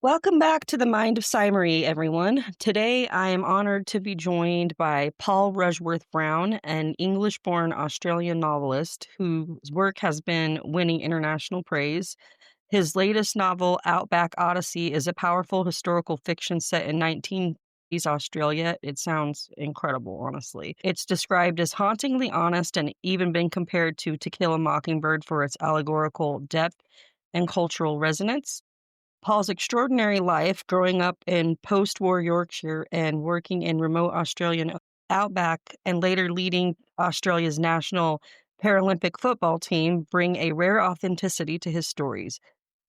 Welcome back to the Mind of Symmetry, everyone. Today, I am honored to be joined by Paul Rushworth Brown, an English born Australian novelist whose work has been winning international praise. His latest novel, Outback Odyssey, is a powerful historical fiction set in 1980s Australia. It sounds incredible, honestly. It's described as hauntingly honest and even been compared to Kill a Mockingbird for its allegorical depth and cultural resonance. Paul's extraordinary life growing up in post war Yorkshire and working in remote Australian outback and later leading Australia's national Paralympic football team bring a rare authenticity to his stories.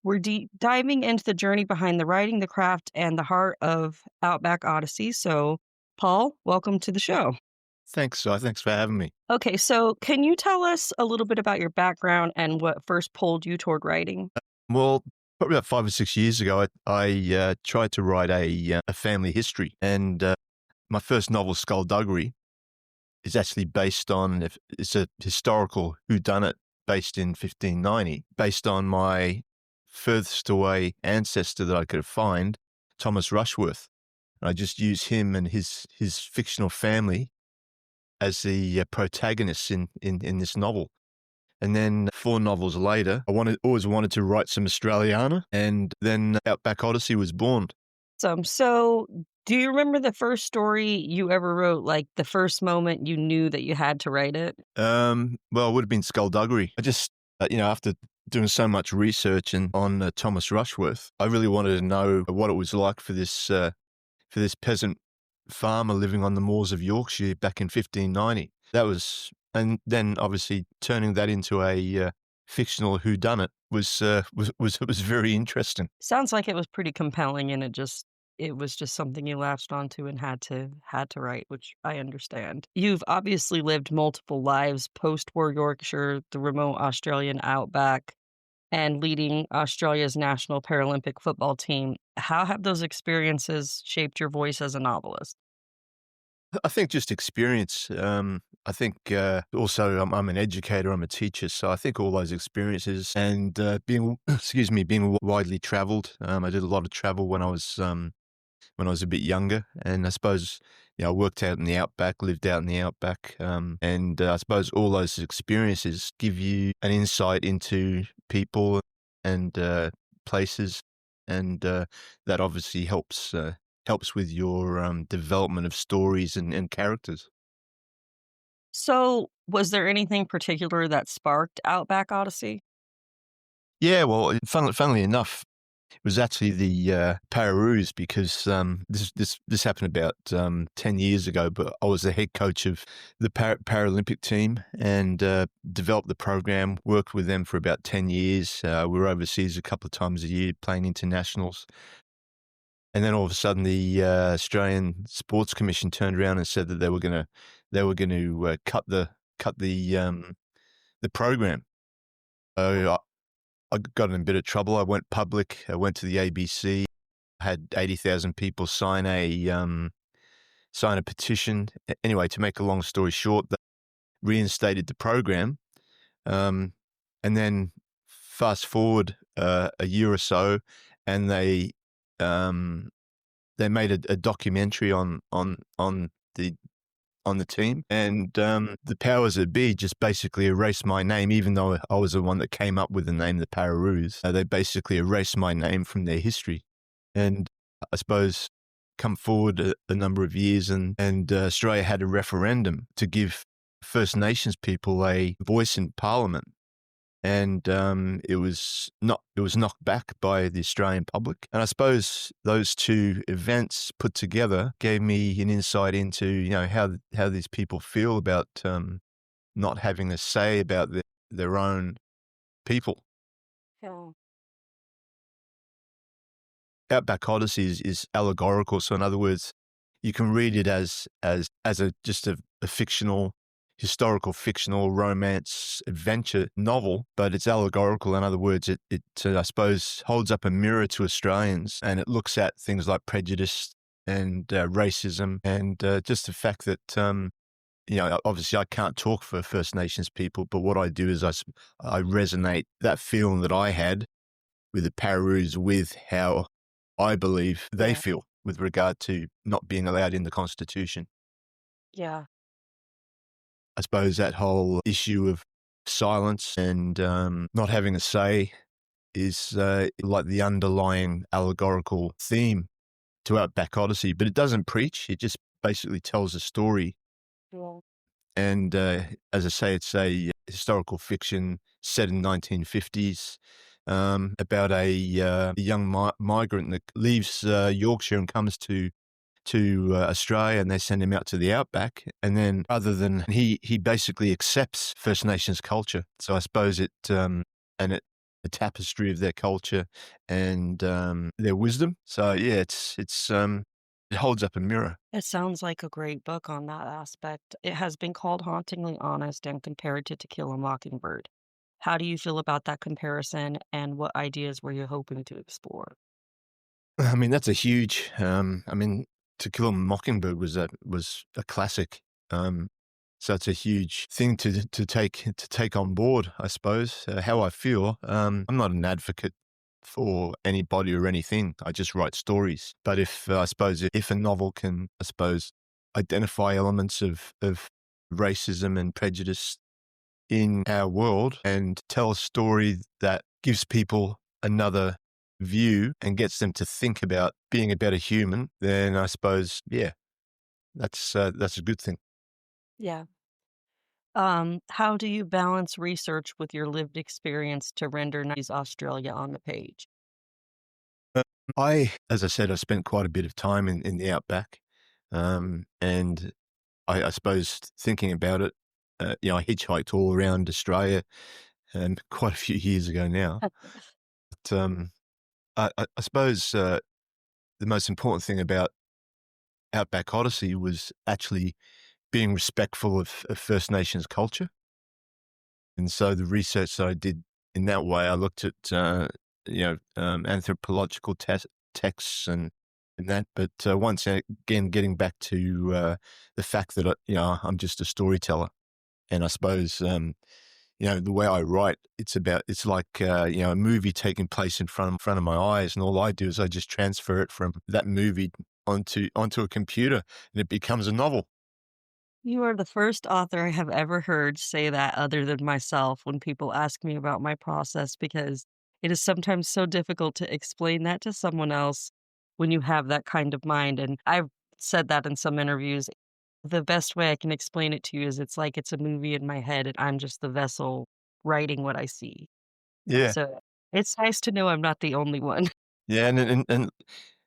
We're diving into the journey behind the writing, the craft, and the heart of Outback Odyssey. So, Paul, welcome to the show. Thanks, Si. Thanks for having me. Okay, so can you tell us a little bit about your background and what first pulled you toward writing? Well, probably about 5 or 6 years ago, I tried to write a family history, and my first novel, Skullduggery, is actually based on it's a historical whodunit based in 1590, based on my furthest away ancestor that I could find, Thomas Rushworth. And I just used him and his fictional family as the protagonists in this novel. And then 4 novels later, always wanted to write some Australiana, and then Outback Odyssey was born. So, do you remember the first story you ever wrote, like the first moment you knew that you had to write it? Well, it would have been Skullduggery. I just, after doing so much research on Thomas Rushworth, I really wanted to know what it was like for this peasant farmer living on the moors of Yorkshire back in 1590. And then obviously turning that into a fictional whodunit was very interesting. Sounds like it was pretty compelling and it was just something you latched onto and had to write, which I understand. You've obviously lived multiple lives post-war Yorkshire, the remote Australian outback, and leading Australia's national Paralympic football team. How have those experiences shaped your voice as a novelist? I think just experience. I think also I'm an educator, I'm a teacher, so I think all those experiences and being being widely travelled. I did a lot of travel when I was a bit younger, and I suppose I worked out in the outback, lived out in the outback, and I suppose all those experiences give you an insight into people and places, and that obviously helps with your development of stories and characters. So, was there anything particular that sparked Outback Odyssey? Yeah, well, funnily enough, it was actually the Pararoos because this happened about 10 years ago. But I was the head coach of the Paralympic team and developed the program. Worked with them for about 10 years. We were overseas a couple of times a year playing internationals. And then all of a sudden, the Australian Sports Commission turned around and said that they were going to cut the program. So I got in a bit of trouble. I went public. I went to the ABC. Had 80,000 people sign a petition. Anyway, to make a long story short, they reinstated the program. And then fast forward a year or so, and they made a documentary on the team, and the powers that be just basically erased my name, even though I was the one that came up with the name, the Pararoos. They basically erased my name from their history, and I suppose come forward a number of years, and Australia had a referendum to give First Nations people a voice in Parliament. And it was knocked back by the Australian public. And I suppose those two events put together gave me an insight into how these people feel about not having a say about their own people. Yeah. Outback Odyssey is allegorical, so in other words, you can read it as just a fictional, historical fictional romance adventure novel, but it's allegorical. In other words, it I suppose holds up a mirror to Australians, and it looks at things like prejudice and racism, and just the fact that obviously I can't talk for First Nations people, but what I do is I resonate that feeling that I had with the Pararoos with how I believe they Yeah. feel with regard to not being allowed in the Constitution. Yeah. I suppose that whole issue of silence and not having a say is like the underlying allegorical theme to Outback Odyssey, but it doesn't preach. It just basically tells a story. Well, And as I say, it's a historical fiction set in 1950s about a young migrant that leaves Yorkshire and comes to Australia, and they send him out to the outback. And then, other than he basically accepts First Nations culture. So I suppose it a tapestry of their culture and their wisdom. So yeah, it holds up a mirror. it sounds like a great book on that aspect. It has been called hauntingly honest and compared to To Kill a Mockingbird. How do you feel about that comparison, and what ideas were you hoping to explore? I mean, that's a huge. I mean, To Kill a Mockingbird was a classic. Um, so it's a huge thing to take on board, I suppose. How I feel. I'm not an advocate for anybody or anything. I just write stories. But if I suppose if a novel can, I suppose, identify elements of racism and prejudice in our world and tell a story that gives people another view and gets them to think about being a better human, then I suppose, yeah, that's a good thing. Yeah. How do you balance research with your lived experience to render nice Australia on the page? Uh, as I said, I spent quite a bit of time in the outback, and I suppose thinking about it, I hitchhiked all around Australia, and quite a few years ago now. But I suppose the most important thing about Outback Odyssey was actually being respectful of First Nations culture. And so the research that I did in that way, I looked at, anthropological texts and that. But once again, getting back to the fact that, I'm just a storyteller. And I suppose, the way I write, it's like, a movie taking place in front of my eyes. And all I do is I just transfer it from that movie onto a computer and it becomes a novel. You are the first author I have ever heard say that other than myself when people ask me about my process, because it is sometimes so difficult to explain that to someone else when you have that kind of mind. And I've said that in some interviews. The best way I can explain it to you is it's like it's a movie in my head and I'm just the vessel writing what I see. Yeah. So it's nice to know I'm not the only one. Yeah. And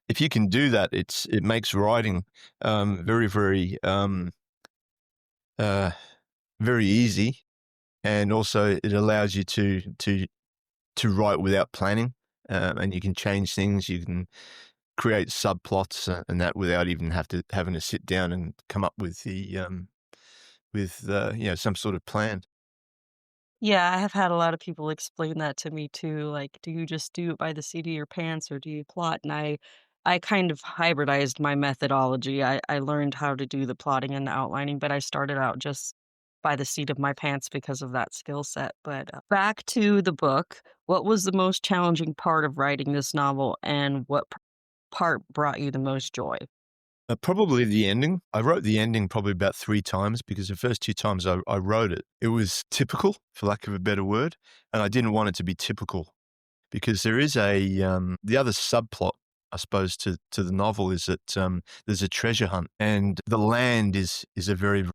if you can do that, it makes writing very, very, uh, very easy. And also it allows you to write without planning, and you can change things. You can create subplots and that without even having to sit down and come up with some sort of plan. Yeah, I have had a lot of people explain that to me too. Like, do you just do it by the seat of your pants or do you plot? And I kind of hybridized my methodology. I learned how to do the plotting and the outlining, but I started out just by the seat of my pants because of that skill set. But back to the book, what was the most challenging part of writing this novel, and what part brought you the most joy? Probably the ending. I wrote the ending probably about 3 times because the first 2 times I wrote it, it was typical, for lack of a better word, and I didn't want it to be typical because there is the other subplot, I suppose, to the novel is that there's a treasure hunt, and the land is a very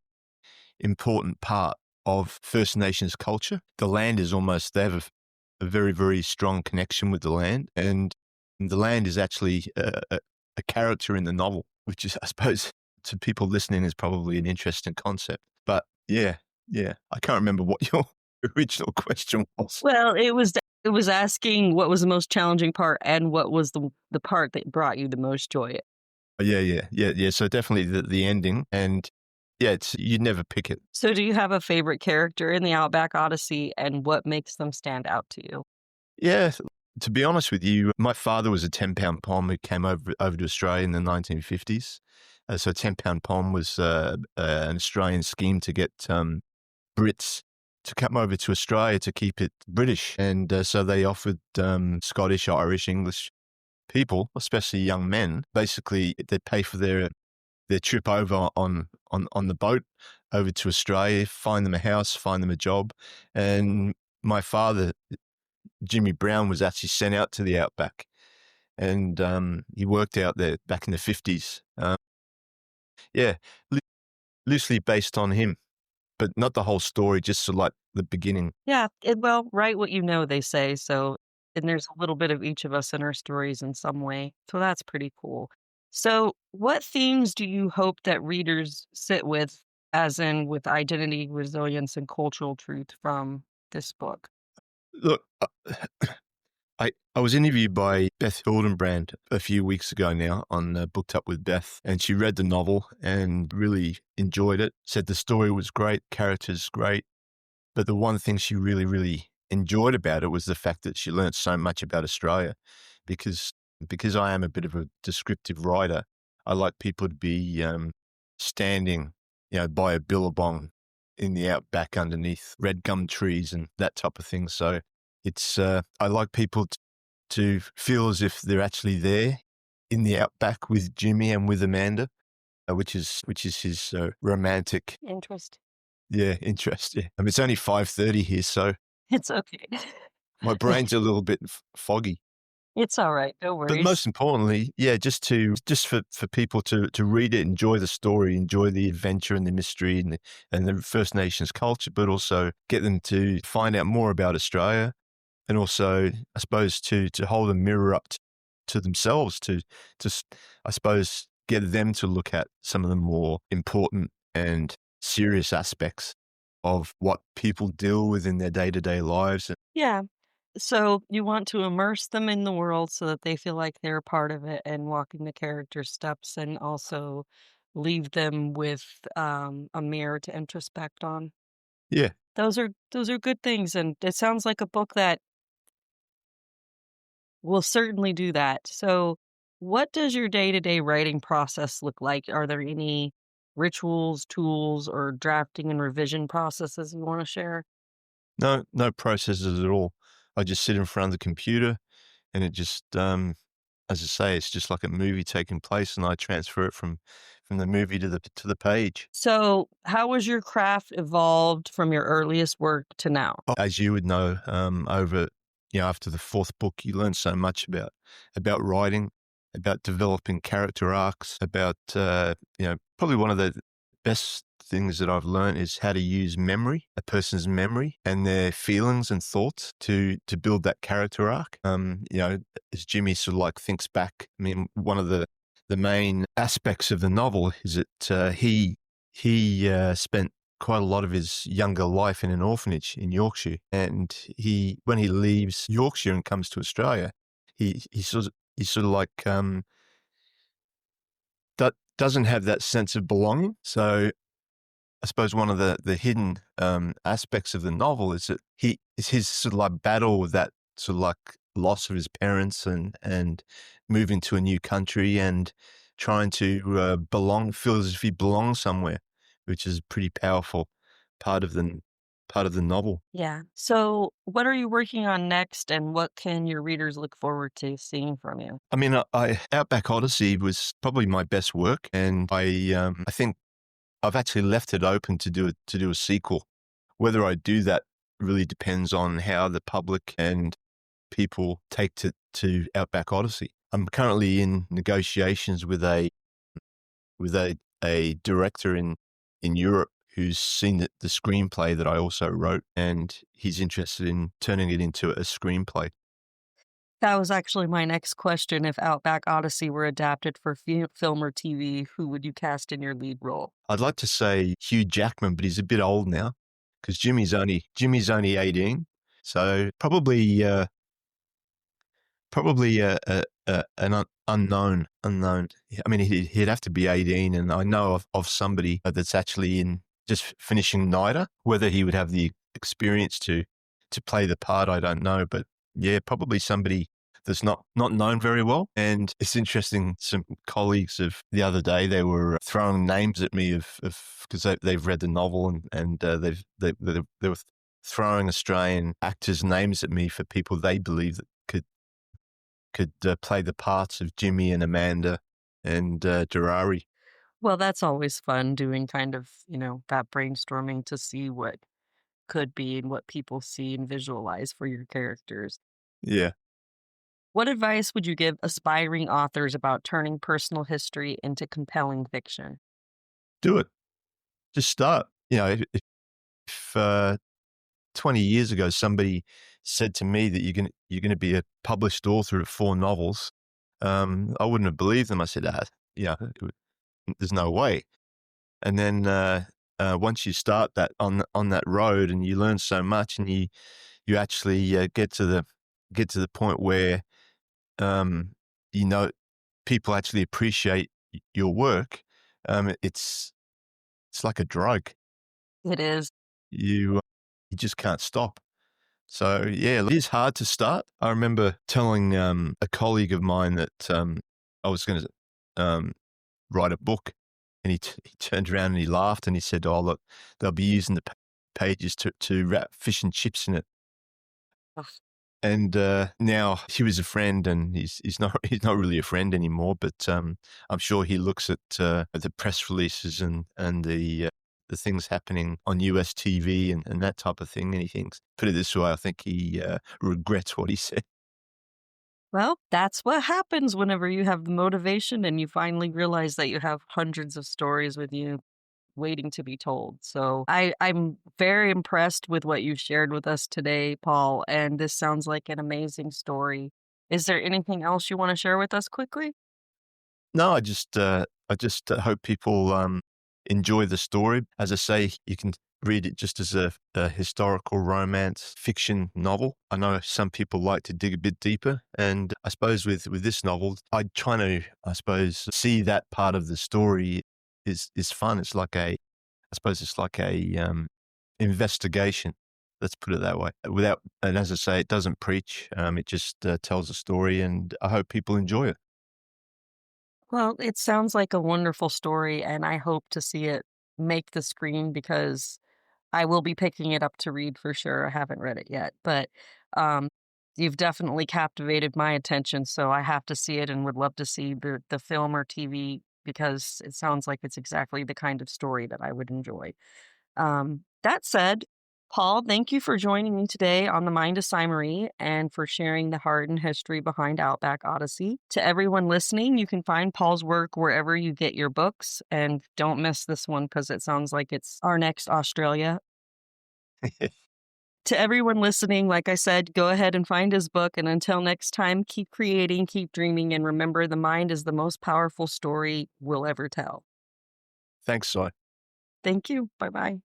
important part of First Nations culture. The land is almost, they have a very, very strong connection with the land. And the land is actually a character in the novel, which is, I suppose, to people listening is probably an interesting concept. But yeah, yeah, I can't remember what your original question was. Well, it was asking what was the most challenging part and what was the part that brought you the most joy. Yeah, yeah, yeah, yeah. So definitely the ending. And yeah, you'd never pick it. So do you have a favorite character in the Outback Odyssey, and what makes them stand out to you? Yeah, to be honest with you, my father was a 10-pound pom who came over to Australia in the 1950s. So 10-pound pom was an Australian scheme to get Brits to come over to Australia to keep it British. And so they offered Scottish, Irish, English people, especially young men, basically they pay for their trip over on the boat over to Australia, find them a house, find them a job. And my father, Jimmy Brown, was actually sent out to the outback, and he worked out there back in the 50s. Yeah, loosely based on him, but not the whole story, just sort of like the beginning. Yeah, well, write what you know, they say, so and there's a little bit of each of us in our stories in some way, so that's pretty cool. So, what themes do you hope that readers sit with, as in with identity, resilience, and cultural truth from this book? Look, I was interviewed by Beth Hildenbrand a few weeks ago now on Booked Up with Beth, and she read the novel and really enjoyed it. Said the story was great, characters great, but the one thing she really, really enjoyed about it was the fact that she learnt so much about Australia, because I am a bit of a descriptive writer. I like people to be standing, by a billabong in the outback underneath red gum trees and that type of thing. So it's I like people to feel as if they're actually there in the outback with Jimmy and with Amanda, which is his romantic, Interest. yeah, interest. Yeah, I mean it's only 5:30 here, so It's okay. my brain's a little bit foggy. It's alright, no But worries. most importantly, yeah, just for people to read it, enjoy the story, enjoy the adventure and the mystery and the First Nations culture, but also get them to find out more about Australia, and also, I suppose, to hold a mirror up to themselves, I suppose, get them to look at some of the more important and serious aspects of what people deal with in their day-to-day lives. Yeah. So, you want to immerse them in the world so that they feel like they're a part of it and walking the character's steps, and also leave them with, a mirror to introspect on. Yeah. Those are good things, and it sounds like a book that will certainly do that. So, what does your day-to-day writing process look like? Are there any rituals, tools, or drafting and revision processes you wanna share? No processes at all. I just sit in front of the computer, and it just, as I say, it's just like a movie taking place, and I transfer it from the movie to the page. So, how has your craft evolved from your earliest work to now? As you would know, after the fourth book, you learn so much about writing, about developing character arcs, about probably one of the best things that I've learned is how to use memory, a person's memory and their feelings and thoughts to build that character arc. As Jimmy sort of like thinks back, I mean, one of the main aspects of the novel is that he spent quite a lot of his younger life in an orphanage in Yorkshire. And when he leaves Yorkshire and comes to Australia, he sort of like doesn't have that sense of belonging. So I suppose one of the hidden aspects of the novel is that is his sort of like battle with that sort of like loss of his parents and moving to a new country and trying to feel as if he belongs somewhere, which is a pretty powerful part of the novel. Yeah. So, what are you working on next, and what can your readers look forward to seeing from you? I mean, Outback Odyssey was probably my best work, and I think I've actually left it open to do a sequel. Whether I do that really depends on how the public and people take to Outback Odyssey. I'm currently in negotiations with a director in Europe who's seen the screenplay that I also wrote, and he's interested in turning it into a screenplay. That was actually my next question. If Outback Odyssey were adapted for film or TV, who would you cast in your lead role? I'd like to say Hugh Jackman, but he's a bit old now because Jimmy's only 18, so probably an unknown. I mean, he'd have to be 18, and I know of somebody that's actually in just finishing NIDA. Whether he would have the experience to play the part, I don't know. But yeah, probably somebody that's not known very well. And it's interesting. Some colleagues of the other day, they were throwing names at me of because they've read the novel, and they were throwing Australian actors' names at me for people they believe that could play the parts of Jimmy and Amanda and Durari. Well, that's always fun doing kind of, that brainstorming to see what could be and what people see and visualize for your characters. Yeah, What advice would you give aspiring authors about turning personal history into compelling fiction? do it. Just start. If 20 years ago somebody said to me that you're gonna be a published author of 4 novels, I wouldn't have believed them. I said, yeah, there's no way. And then once you start that on that road, and you learn so much, and you actually get to the point where um, you know people actually appreciate your work. It's like a drug. It is. You just can't stop. So yeah, it is hard to start. I remember telling a colleague of mine that I was going to um, write a book, and he turned around and he laughed and he said, "Oh look, they'll be using the pages to wrap fish and chips in it." Ugh. And now he was a friend, and he's not really a friend anymore. But I'm sure he looks at the press releases and the things happening on US TV and that type of thing, and he thinks, put it this way, I think he regrets what he said. Well, that's what happens whenever you have the motivation and you finally realize that you have hundreds of stories with you waiting to be told. So I'm very impressed with what you shared with us today, Paul, and this sounds like an amazing story. Is there anything else you want to share with us quickly? No, I just hope people enjoy the story. As I say, you can read it just as a historical romance fiction novel. I know some people like to dig a bit deeper, and I suppose with this novel, I try to, I suppose, see that part of the story is fun. I suppose it's like a investigation. Let's put it that way. And as I say, it doesn't preach. It just tells a story, and I hope people enjoy it. Well, it sounds like a wonderful story, and I hope to see it make the screen because I will be picking it up to read for sure. I haven't read it yet, but um, you've definitely captivated my attention, so I have to see it and would love to see the film or TV because it sounds like it's exactly the kind of story that I would enjoy. That said, Paul, thank you for joining me today on the Mind of Simery and for sharing the heart and history behind Outback Odyssey. To everyone listening, you can find Paul's work wherever you get your books, and don't miss this one because it sounds like it's our next Australia. To everyone listening, like I said, go ahead and find his book. And until next time, keep creating, keep dreaming, and remember the mind is the most powerful story we'll ever tell. Thanks, Si. Thank you. Bye bye.